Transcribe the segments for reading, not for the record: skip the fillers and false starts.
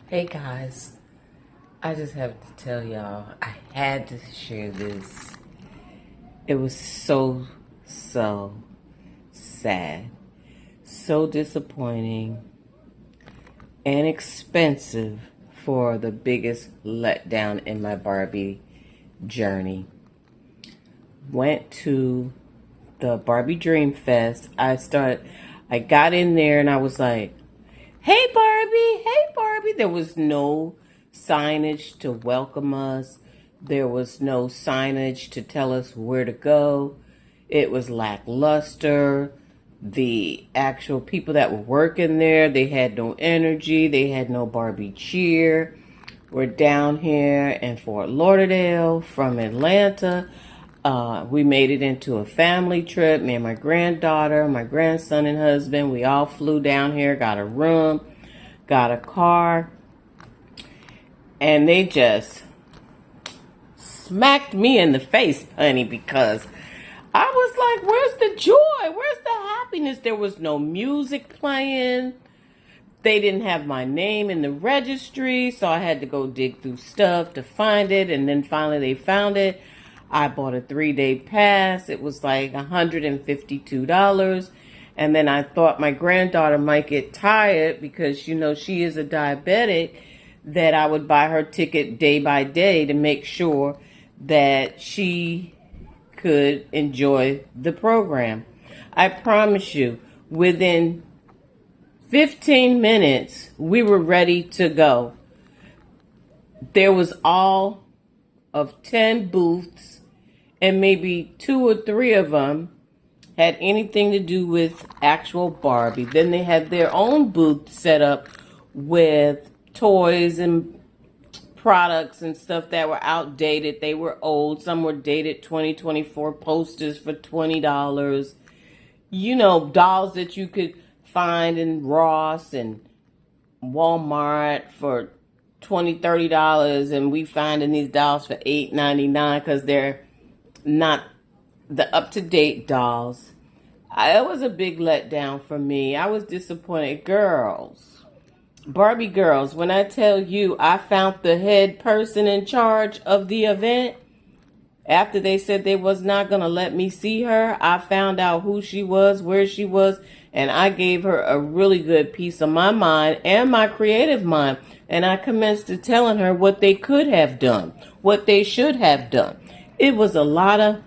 Hey guys, I just have to tell y'all, I had to share this. It was so sad, so disappointing, and expensive for the biggest letdown in my Barbie journey. Went to the Barbie Dreamfest. I got in there and I was like, hey Barbie, hey Barbie. There was no signage to welcome us. There was no signage to tell us where to go. It was lackluster. The actual people that were working there, they had no energy. They had no Barbie cheer. We're down here in Fort Lauderdale from Atlanta. We made it into a family trip. Me and my granddaughter, my grandson and husband, we all flew down here, got a room, got a car, and they just smacked me in the face, honey, because I was like, where's the joy? Where's the happiness? There was no music playing. They didn't have my name in the registry, so I had to go dig through stuff to find it, and then finally they found it. I bought a 3-day pass. It was like $152. And then I thought my granddaughter might get tired because, she is a diabetic, that I would buy her ticket day by day to make sure that she could enjoy the program. I promise you, within 15 minutes, we were ready to go. There was all of 10 booths, and maybe 2 or 3 of them had anything to do with actual Barbie. Then they had their own booth set up with toys and products and stuff that were outdated. They were old. Some were dated 2024 posters for $20. Dolls that you could find in Ross and Walmart for $20-$30, and we finding these dolls for $8.99 because they're not the up-to-date dolls. It was a big letdown for me. I was disappointed. Girls, Barbie girls, when I tell you I found the head person in charge of the event, after they said they was not going to let me see her, I found out who she was, where she was, and I gave her a really good piece of my mind and my creative mind. And I commenced to telling her what they could have done, what they should have done. It was a lot of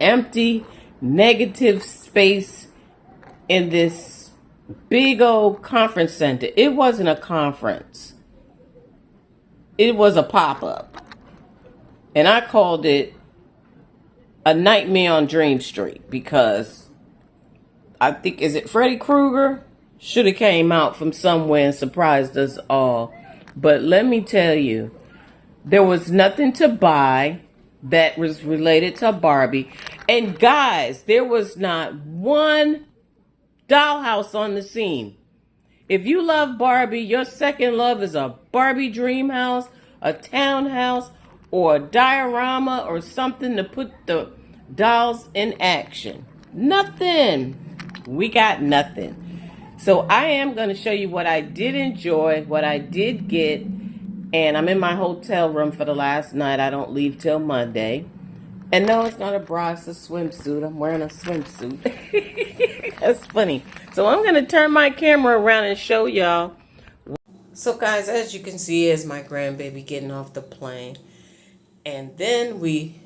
empty, negative space in this big old conference center. It wasn't a conference. It was a pop-up. And I called it a nightmare on Dream Street because I think, is it Freddy Krueger? Should have came out from somewhere and surprised us all. But let me tell you, there was nothing to buy that was related to Barbie. And guys, there was not one dollhouse on the scene. If you love Barbie, your second love is a Barbie dream house, a townhouse, or a diorama or something to put the dolls in action. Nothing. We got nothing. So I am going to show you what I did enjoy, what I did get, and I'm in my hotel room for the last night. I don't leave till Monday. And no, it's not a bra, it's a swimsuit. I'm wearing a swimsuit. That's funny. So I'm going to turn my camera around and show y'all. So guys, as you can see, is my grandbaby getting off the plane. And then we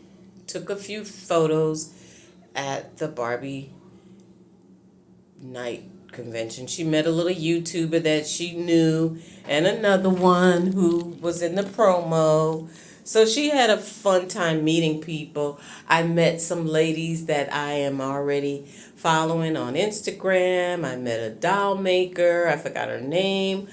took a few photos at the Barbie night convention. She met a little YouTuber that she knew and another one who was in the promo. So she had a fun time meeting people. I met some ladies that I am already following on Instagram. I met a doll maker. I forgot her name.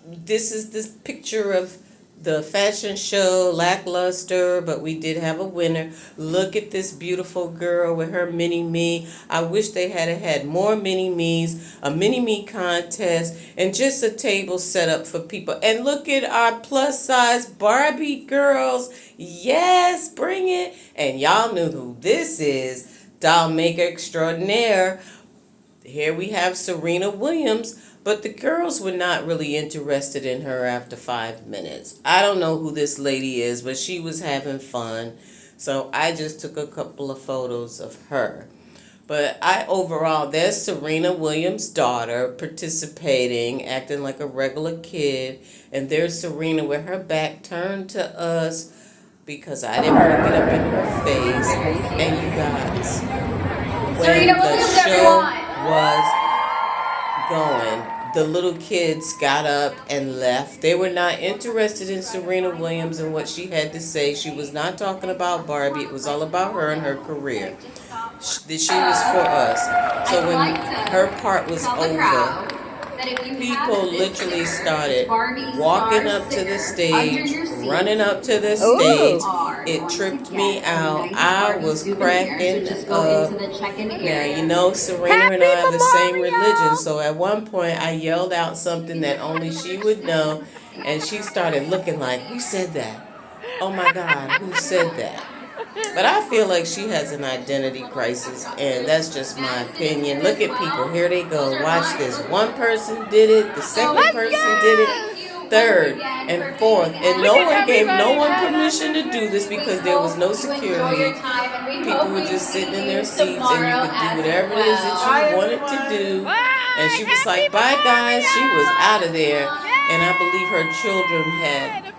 This is this picture of the fashion show, lackluster, but we did have a winner. Look at this beautiful girl with her mini-me. I wish they had more mini-me's, a mini-me contest, and just a table set up for people. And look at our plus-size Barbie girls. Yes, bring it. And y'all knew who this is. Doll maker extraordinaire, Here we have Serena Williams, but the girls were not really interested in her after 5 minutes. I don't know who this lady is, but she was having fun. So I just took a couple of photos of her. But overall, there's Serena Williams' daughter participating, acting like a regular kid. And there's Serena with her back turned to us because I didn't want to get up in her face. And you guys, when the show was going, the little kids got up and left. They were not interested in Serena Williams and what she had to say. She was not talking about Barbie. It was all about her and her career. She was for us. So when her part was over, people literally started walking up to the stage, running up to the stage. It tripped me out. I was cracking up. Now, you know, Serena and I have the same religion, so at one point I yelled out something that only she would know, and she started looking like, who said that? Oh my God, who said that? But I feel like she has an identity crisis, and that's just my opinion. Look at people. Here they go. Watch this. One person did it. The second person did it. Third and fourth. And no one gave no one permission to do this because there was no security. People were just sitting in their seats, and you could do whatever it is that you wanted to do. And she was like, bye, guys. She was out of there. And I believe her children had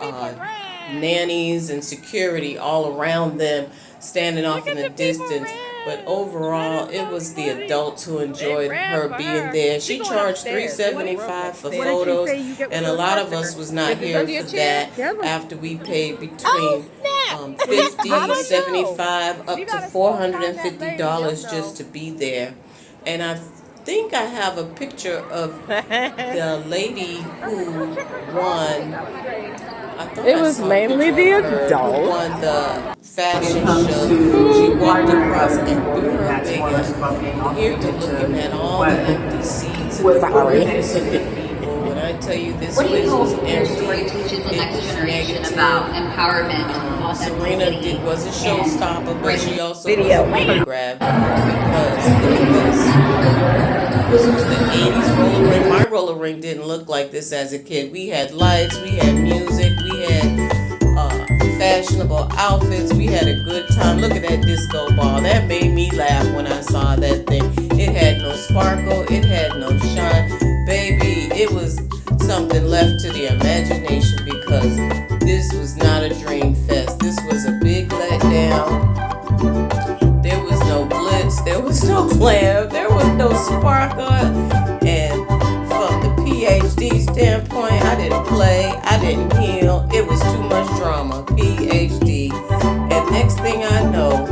nannies and security all around them standing off in the distance. But overall, it was the adults who enjoyed her being there. She charged $3.75 for photos, and a lot of us was not here for that after we paid between $50, $75 up to $450 just to be there. And I think I have a picture of the lady who won. It was mainly the adults. Who won the fashion show. She walked across and threw her biggest. Here we're looking at all the empty seats. Sorry. When I tell you this place was empty, it was negative. Serena was a showstopper, but she also was a money grab because this was the 80s roller ring. My roller ring didn't look like this as a kid. We had lights, we had music, we had fashionable outfits. We had a good time. Look at that disco ball. That made me laugh when I saw that thing. It had no sparkle. It had no shine. Baby, it was something left to the imagination because this was not a dream fest. This was a big letdown. There was no glitz. There was no glam. There was no sparkle. And from the PhD standpoint, I didn't play. I didn't heal. It was too much drama. PhD. And next thing I know,